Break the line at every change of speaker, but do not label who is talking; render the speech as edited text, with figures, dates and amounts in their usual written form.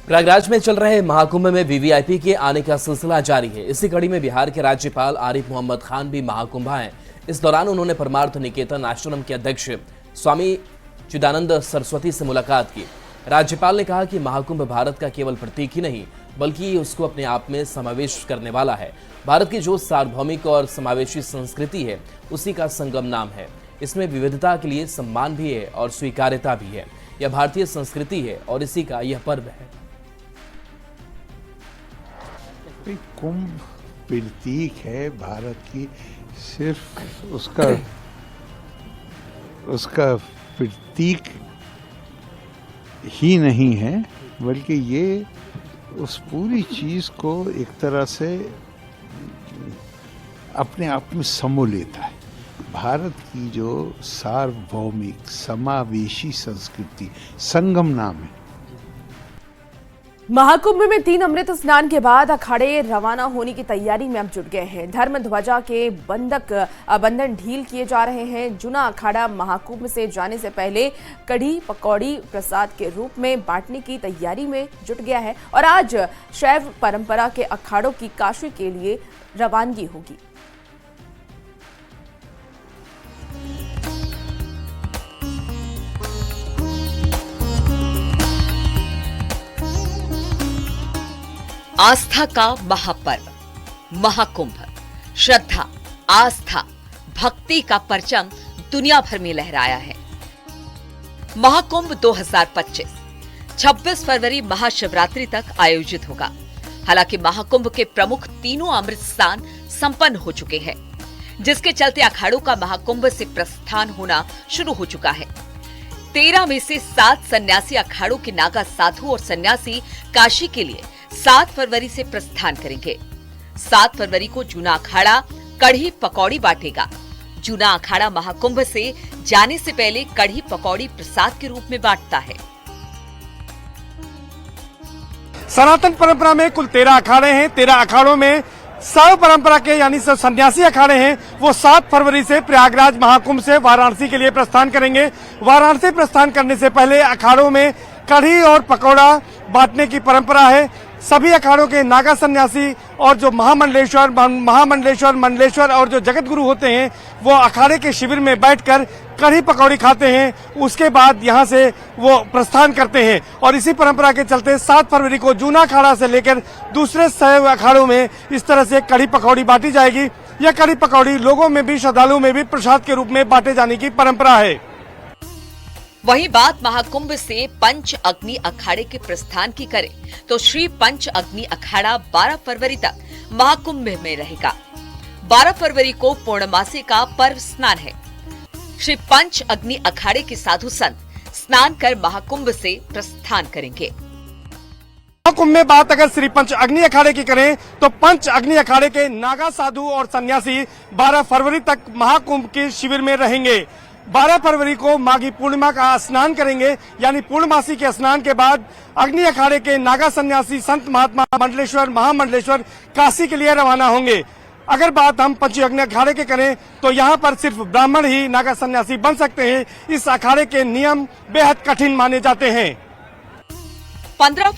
प्रयागराज में चल रहे महाकुंभ में वीवीआईपी के आने का सिलसिला जारी है। इसी कड़ी में बिहार के राज्यपाल आरिफ मोहम्मद खान भी महाकुंभ आए। इस दौरान उन्होंने परमार्थ निकेतन आश्रम के अध्यक्ष स्वामी चिदानंद सरस्वती से मुलाकात की। राज्यपाल ने कहा कि महाकुंभ भारत का केवल प्रतीक ही नहीं बल्कि उसको अपने आप में समावेश करने वाला है। भारत की जो सार्वभौमिक और समावेशी संस्कृति है उसी का संगम नाम है। इसमें विविधता के लिए सम्मान भी है और स्वीकार्यता भी है। यह भारतीय संस्कृति है और इसी का यह पर्व है।
कुंभ प्रतीक है भारत की, सिर्फ उसका प्रतीक ही नहीं है बल्कि ये उस पूरी चीज को एक तरह से अपने आप में समो लेता है। भारत की जो सार्वभौमिक समावेशी संस्कृति संगम नाम है।
महाकुंभ में 3 अमृत स्नान के बाद अखाड़े रवाना होने की तैयारी में अब जुट गए हैं। धर्म ध्वजा के बंधन ढील किए जा रहे हैं। जूना अखाड़ा महाकुंभ से जाने से पहले कढ़ी पकौड़ी प्रसाद के रूप में बांटने की तैयारी में जुट गया है और आज शैव परंपरा के अखाड़ों की काशी के लिए रवानगी होगी।
आस्था का महापर्व महाकुंभ श्रद्धा, आस्था, भक्ति का परचम दुनिया भर में लहराया है। महाकुंभ 2025 26 फरवरी महाशिवरात्रि तक आयोजित होगा। हालांकि महाकुंभ के प्रमुख तीनों अमृत स्नान संपन्न हो चुके हैं, जिसके चलते अखाड़ों का महाकुंभ से प्रस्थान होना शुरू हो चुका है। 13 में से 7 सन्यासी अखाड़ों के नागा साधु और सन्यासी काशी के लिए 7 फरवरी से प्रस्थान करेंगे। 7 फरवरी को जूना अखाड़ा कढ़ी पकौड़ी बांटेगा। जूना अखाड़ा महाकुंभ से जाने से पहले कढ़ी पकौड़ी प्रसाद के रूप में बांटता है।
सनातन परंपरा में कुल 13 अखाड़े हैं। 13 अखाड़ों में सर्व परंपरा के यानी सन्यासी अखाड़े हैं वो 7 फरवरी से प्रयागराज महाकुंभ से वाराणसी के लिए प्रस्थान करेंगे। वाराणसी प्रस्थान करने से पहले अखाड़ों में कढ़ी और पकौड़ा बांटने की परंपरा है। सभी अखाड़ों के नागा सन्यासी और जो मंडलेश्वर और जो जगत गुरु होते हैं वो अखाड़े के शिविर में बैठकर कढ़ी पकौड़ी खाते हैं। उसके बाद यहां से वो प्रस्थान करते हैं और इसी परंपरा के चलते 7 फरवरी को जूना अखाड़ा से लेकर दूसरे शैव अखाड़ों में इस तरह से कढ़ी पकौड़ी बांटी जाएगी। यह कढ़ी पकौड़ी लोगों में भी, श्रद्धालुओं में भी प्रसाद के रूप में बांटे जाने की परंपरा है।
वहीं बात महाकुंभ से पंच अग्नि अखाड़े के प्रस्थान की करें तो श्री पंच अग्नि अखाड़ा 12 फरवरी तक महाकुंभ में रहेगा। 12 फरवरी को पूर्णमासी का पर्व स्नान है। श्री पंच अग्नि अखाड़े के साधु संत स्नान कर महाकुंभ से प्रस्थान करेंगे।
महाकुंभ में बात अगर श्री पंच अग्नि अखाड़े की करें तो पंच अग्नि अखाड़े के नागा साधु और सन्यासी 12 फरवरी तक महाकुंभ के शिविर में रहेंगे। 12 फरवरी को माघी पूर्णिमा का स्नान करेंगे, यानी पूर्णमासी के स्नान के बाद अग्नि अखाड़े के नागा सन्यासी संत महात्मा मंडलेश्वर महामंडलेश्वर काशी के लिए रवाना होंगे। अगर बात हम पंच अग्नि अखाड़े के करें तो यहाँ पर सिर्फ ब्राह्मण ही नागा सन्यासी बन सकते हैं। इस अखाड़े के नियम बेहद कठिन माने जाते हैं।
15